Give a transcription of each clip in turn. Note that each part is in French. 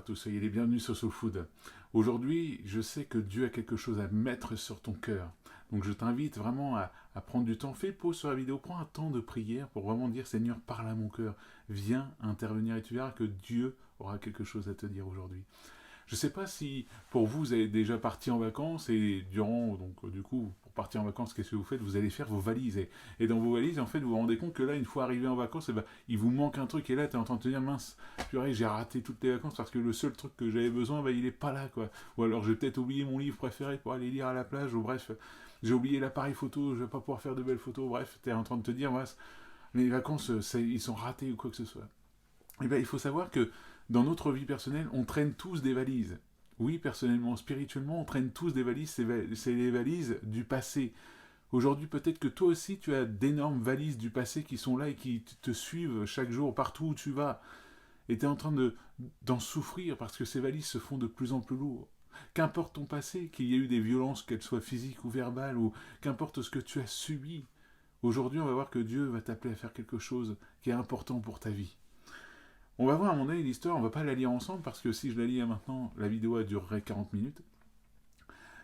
tous, soyez les bienvenus sur Soul Food. Aujourd'hui, je sais que Dieu a quelque chose à mettre sur ton cœur. Donc je t'invite vraiment à prendre du temps. Fais pause sur la vidéo, prends un temps de prière pour vraiment dire Seigneur, parle à mon cœur. Viens intervenir et tu verras que Dieu aura quelque chose à te dire aujourd'hui. Je ne sais pas si pour vous, vous avez déjà parti en vacances et du coup, pour partir en vacances, qu'est-ce que vous faites? Vous allez faire vos valises. Et dans vos valises, en fait, vous vous rendez compte que là, une fois arrivé en vacances, il vous manque un truc et là, tu es en train de te dire, mince, purée, j'ai raté toutes les vacances parce que le seul truc que j'avais besoin, il n'est pas là, quoi. Ou alors, j'ai peut-être oublié mon livre préféré pour aller lire à la plage, ou bref, j'ai oublié l'appareil photo, je vais pas pouvoir faire de belles photos, bref, tu es en train de te dire, les vacances, ils sont ratés ou quoi que ce soit. Eh bien, il faut savoir que dans notre vie personnelle, on traîne tous des valises. Oui, personnellement, spirituellement, on traîne tous des valises, c'est les valises du passé. Aujourd'hui, peut-être que toi aussi, tu as d'énormes valises du passé qui sont là et qui te suivent chaque jour, partout où tu vas. Et tu es en train d'en souffrir parce que ces valises se font de plus en plus lourdes. Qu'importe ton passé, qu'il y ait eu des violences, qu'elles soient physiques ou verbales, ou qu'importe ce que tu as subi, aujourd'hui, on va voir que Dieu va t'appeler à faire quelque chose qui est important pour ta vie. On va voir à mon avis l'histoire, on va pas la lire ensemble parce que si je la lis maintenant, la vidéo durerait 40 minutes.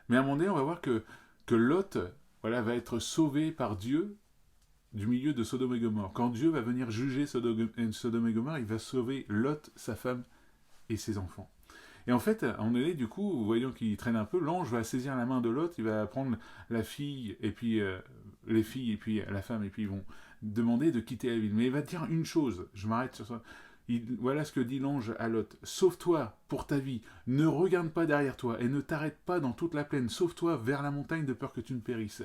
Mais à mon avis, on va voir que Lot va être sauvé par Dieu du milieu de Sodome et Gomorre. Quand Dieu va venir juger Sodome et Gomorre, il va sauver Lot, sa femme et ses enfants. Et en fait, à mon avis, du coup, voyons qu'il traîne un peu, l'ange va saisir la main de Lot, il va prendre la fille et puis les filles et puis la femme et puis ils vont demander de quitter la ville. Mais il va dire une chose, je m'arrête sur ça. Voilà ce que dit l'ange à Lot. Sauve-toi pour ta vie, ne regarde pas derrière toi et ne t'arrête pas dans toute la plaine. Sauve-toi vers la montagne de peur que tu ne périsses.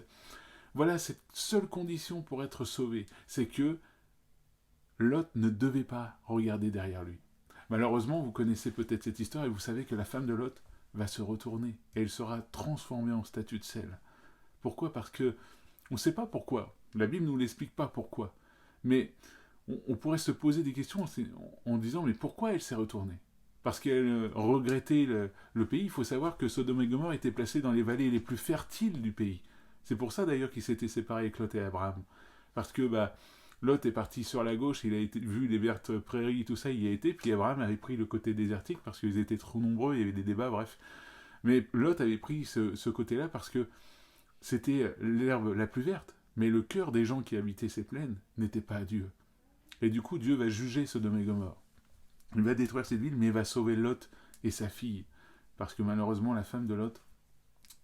Voilà cette seule condition pour être sauvé, c'est que Lot ne devait pas regarder derrière lui. Malheureusement, vous connaissez peut-être cette histoire et vous savez que la femme de Lot va se retourner et elle sera transformée en statue de sel. Pourquoi? Parce que on ne sait pas pourquoi. La Bible ne nous l'explique pas pourquoi. Mais on pourrait se poser des questions en disant mais pourquoi elle s'est retournée? Parce qu'elle regrettait le pays. Il faut savoir que Sodome et Gomorre étaient placés dans les vallées les plus fertiles du pays. C'est pour ça d'ailleurs qu'ils s'étaient séparés avec Lot et Abraham. Parce que Lot est parti sur la gauche, il a vu les vertes prairies, tout ça, il y a été, puis Abraham avait pris le côté désertique parce qu'ils étaient trop nombreux, il y avait des débats, bref. Mais Lot avait pris ce côté-là parce que c'était l'herbe la plus verte. Mais le cœur des gens qui habitaient ces plaines n'était pas à Dieu. Et du coup, Dieu va juger Sodome et Gomorre. Il va détruire cette ville, mais il va sauver Lot et sa fille. Parce que malheureusement, la femme de Lot,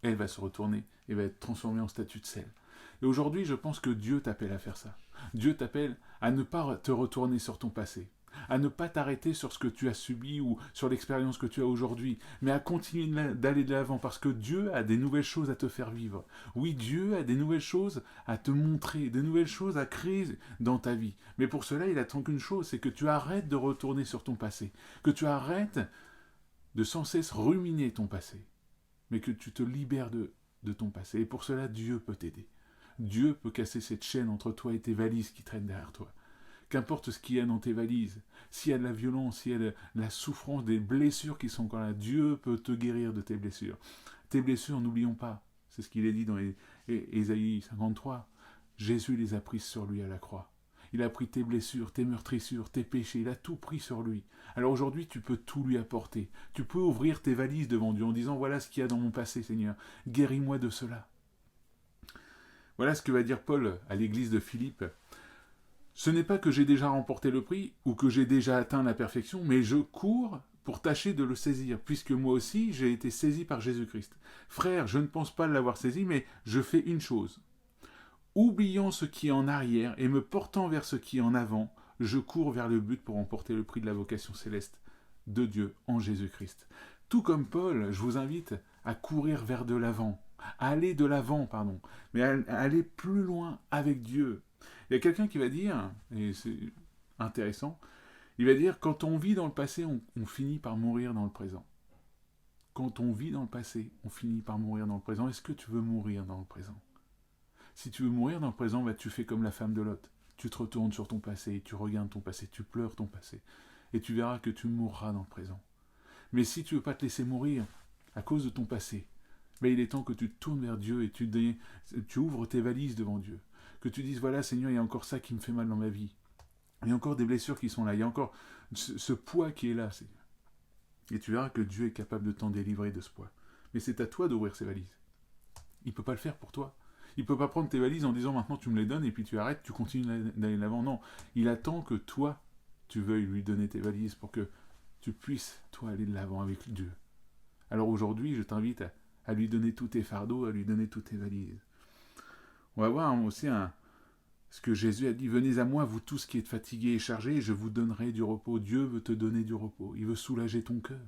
elle va se retourner et va être transformée en statue de sel. Et aujourd'hui, je pense que Dieu t'appelle à faire ça. Dieu t'appelle à ne pas te retourner sur ton passé, à ne pas t'arrêter sur ce que tu as subi ou sur l'expérience que tu as aujourd'hui, mais à continuer d'aller de l'avant parce que Dieu a des nouvelles choses à te faire vivre. Oui, Dieu a des nouvelles choses à te montrer, des nouvelles choses à créer dans ta vie. Mais pour cela, il attend qu'une chose, c'est que tu arrêtes de retourner sur ton passé, que tu arrêtes de sans cesse ruminer ton passé, mais que tu te libères de ton passé. Et pour cela, Dieu peut t'aider. Dieu peut casser cette chaîne entre toi et tes valises qui traînent derrière toi. Qu'importe ce qu'il y a dans tes valises, s'il y a de la violence, s'il y a de la souffrance, des blessures qui sont encore là, Dieu peut te guérir de tes blessures. Tes blessures, n'oublions pas, c'est ce qu'il est dit dans Ésaïe 53, Jésus les a prises sur lui à la croix. Il a pris tes blessures, tes meurtrissures, tes péchés, il a tout pris sur lui. Alors aujourd'hui, tu peux tout lui apporter. Tu peux ouvrir tes valises devant Dieu en disant, voilà ce qu'il y a dans mon passé, Seigneur, guéris-moi de cela. Voilà ce que va dire Paul à l'église de Philippe. Ce n'est pas que j'ai déjà remporté le prix ou que j'ai déjà atteint la perfection, mais je cours pour tâcher de le saisir, puisque moi aussi j'ai été saisi par Jésus-Christ. Frère, je ne pense pas l'avoir saisi, mais je fais une chose. Oubliant ce qui est en arrière et me portant vers ce qui est en avant, je cours vers le but pour remporter le prix de la vocation céleste de Dieu en Jésus-Christ. Tout comme Paul, je vous invite à courir vers de l'avant, à aller de l'avant, mais à aller plus loin avec Dieu. Il y a quelqu'un qui va dire, et c'est intéressant, il va dire, quand on vit dans le passé, on finit par mourir dans le présent. Quand on vit dans le passé, on finit par mourir dans le présent. Est-ce que tu veux mourir dans le présent? Si tu veux mourir dans le présent, tu fais comme la femme de Lot. Tu te retournes sur ton passé, tu regardes ton passé, tu pleures ton passé. Et tu verras que tu mourras dans le présent. Mais si tu ne veux pas te laisser mourir à cause de ton passé, il est temps que tu te tournes vers Dieu et tu ouvres tes valises devant Dieu. Que tu dises, voilà Seigneur, il y a encore ça qui me fait mal dans ma vie. Il y a encore des blessures qui sont là. Il y a encore ce poids qui est là, Seigneur. Et tu verras que Dieu est capable de t'en délivrer de ce poids. Mais c'est à toi d'ouvrir ces valises. Il ne peut pas le faire pour toi. Il ne peut pas prendre tes valises en disant maintenant tu me les donnes et puis tu arrêtes, tu continues d'aller de l'avant. Non, il attend que toi, tu veuilles lui donner tes valises pour que tu puisses, toi, aller de l'avant avec Dieu. Alors aujourd'hui, je t'invite à lui donner tous tes fardeaux, à lui donner toutes tes valises. On va voir aussi ce que Jésus a dit, venez à moi, vous tous qui êtes fatigués et chargés, et je vous donnerai du repos. Dieu veut te donner du repos, il veut soulager ton cœur.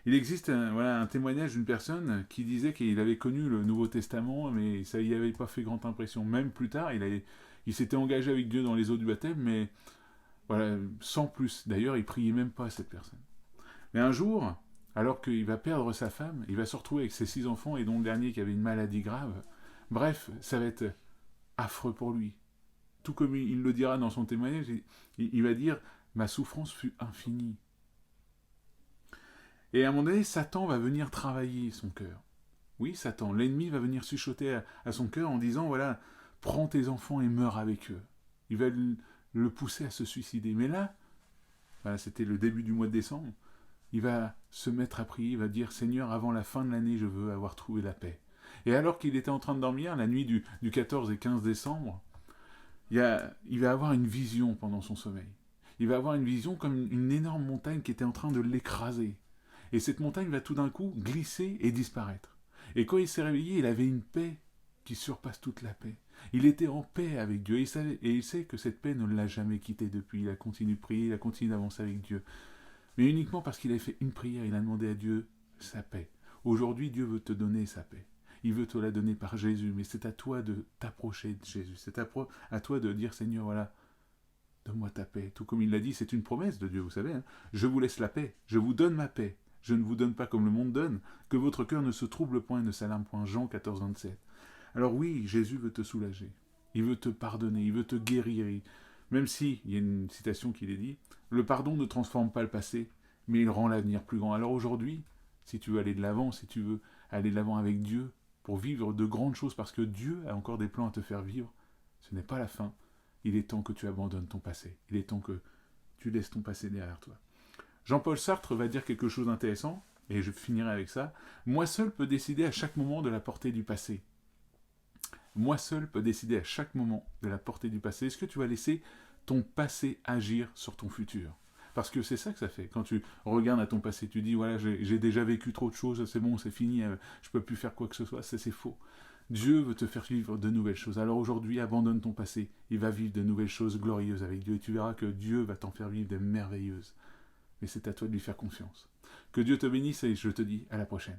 Il existe un témoignage d'une personne qui disait qu'il avait connu le Nouveau Testament, mais ça n'y avait pas fait grande impression. Même plus tard, il s'était engagé avec Dieu dans les eaux du baptême, mais voilà, sans plus. D'ailleurs, il priait même pas à cette personne. Mais un jour, alors qu'il va perdre sa femme, il va se retrouver avec ses 6 enfants, et dont le dernier qui avait une maladie grave. Bref, ça va être affreux pour lui. Tout comme il le dira dans son témoignage, il va dire « Ma souffrance fut infinie ». Et à un moment donné, Satan va venir travailler son cœur. Oui, Satan, l'ennemi va venir chuchoter à son cœur en disant, voilà, prends tes enfants et meurs avec eux. Il va le pousser à se suicider. Mais là, voilà, c'était le début du mois de décembre, il va se mettre à prier, il va dire, Seigneur, avant la fin de l'année, je veux avoir trouvé la paix. Et alors qu'il était en train de dormir, la nuit du 14 et 15 décembre, il va avoir une vision pendant son sommeil. Il va avoir une vision comme une énorme montagne qui était en train de l'écraser. Et cette montagne va tout d'un coup glisser et disparaître. Et quand il s'est réveillé, il avait une paix qui surpasse toute la paix. Il était en paix avec Dieu et il sait que cette paix ne l'a jamais quitté depuis. Il a continué de prier, il a continué d'avancer avec Dieu. Mais uniquement parce qu'il a fait une prière, il a demandé à Dieu sa paix. Aujourd'hui, Dieu veut te donner sa paix. Il veut te la donner par Jésus, mais c'est à toi de t'approcher de Jésus. C'est à toi de dire, Seigneur, voilà, donne-moi ta paix. Tout comme il l'a dit, c'est une promesse de Dieu, vous savez. Hein. Je vous laisse la paix, je vous donne ma paix. Je ne vous donne pas comme le monde donne, que votre cœur ne se trouble point et ne s'alarme point. Jean 14, 27. Alors oui, Jésus veut te soulager. Il veut te pardonner, il veut te guérir. Même si, il y a une citation qui est dit, le pardon ne transforme pas le passé, mais il rend l'avenir plus grand. Alors aujourd'hui, si tu veux aller de l'avant, si tu veux aller de l'avant avec Dieu, pour vivre de grandes choses, parce que Dieu a encore des plans à te faire vivre, ce n'est pas la fin. Il est temps que tu abandonnes ton passé. Il est temps que tu laisses ton passé derrière toi. Jean-Paul Sartre va dire quelque chose d'intéressant, et je finirai avec ça. Moi seul peux décider à chaque moment de la portée du passé. Moi seul peux décider à chaque moment de la portée du passé. Est-ce que tu vas laisser ton passé agir sur ton futur ? Parce que c'est ça que ça fait. Quand tu regardes à ton passé, tu dis, voilà, j'ai déjà vécu trop de choses, c'est bon, c'est fini, je ne peux plus faire quoi que ce soit. C'est faux. Dieu veut te faire vivre de nouvelles choses. Alors aujourd'hui, abandonne ton passé. Il va vivre de nouvelles choses glorieuses avec Dieu. Et tu verras que Dieu va t'en faire vivre de merveilleuses. Mais c'est à toi de lui faire confiance. Que Dieu te bénisse et je te dis à la prochaine.